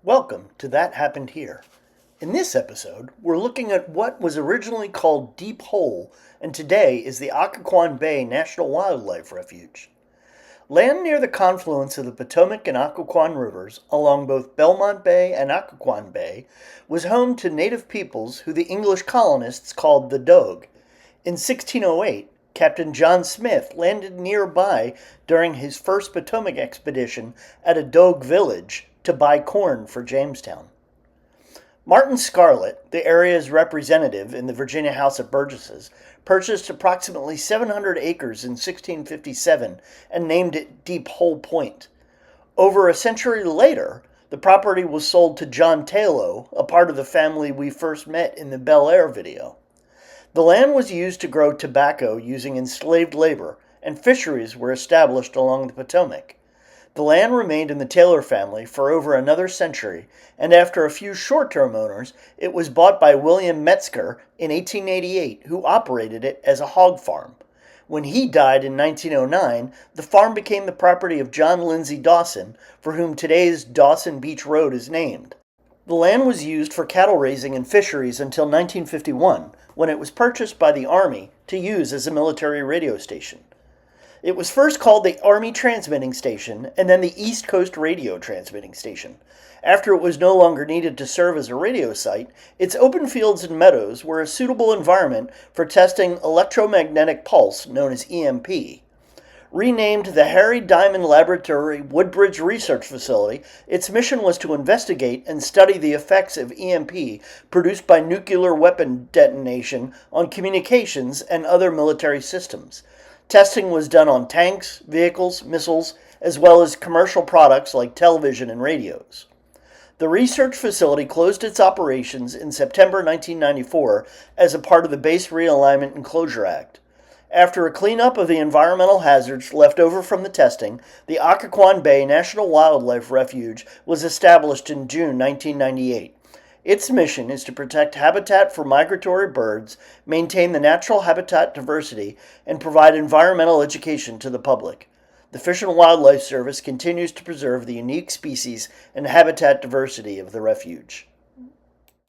Welcome to That Happened Here. In this episode, we're looking at what was originally called Deep Hole and today is the Occoquan Bay National Wildlife Refuge. Land near the confluence of the Potomac and Occoquan rivers along both Belmont Bay and Occoquan Bay was home to native peoples who the English colonists called the Dogue. In 1608, Captain John Smith landed nearby during his first Potomac expedition at a Dogue village to buy corn for Jamestown. Martin Scarlett, the area's representative in the Virginia House of Burgesses, purchased approximately 700 acres in 1657 and named it Deep Hole Point. Over a century later, the property was sold to John Tayloe, a part of the family we first met in the Bel Air video. The land was used to grow tobacco using enslaved labor, and fisheries were established along the Potomac. The land remained in the Taylor family for over another century, and after a few short-term owners, it was bought by William Metzger in 1888, who operated it as a hog farm. When he died in 1909, the farm became the property of John Lindsay Dawson, for whom today's Dawson Beach Road is named. The land was used for cattle raising and fisheries until 1951, when it was purchased by the Army to use as a military radio station. It was first called the Army Transmitting Station and then the East Coast Radio Transmitting Station. After it was no longer needed to serve as a radio site, its open fields and meadows were a suitable environment for testing electromagnetic pulse, known as EMP. Renamed the Harry Diamond Laboratory Woodbridge Research Facility, its mission was to investigate and study the effects of EMP produced by nuclear weapon detonation on communications and other military systems. Testing was done on tanks, vehicles, missiles, as well as commercial products like television and radios. The research facility closed its operations in September 1994 as a part of the Base Realignment and Closure Act. After a cleanup of the environmental hazards left over from the testing, the Occoquan Bay National Wildlife Refuge was established in June 1998. Its mission is to protect habitat for migratory birds, maintain the natural habitat diversity, and provide environmental education to the public. The Fish and Wildlife Service continues to preserve the unique species and habitat diversity of the refuge.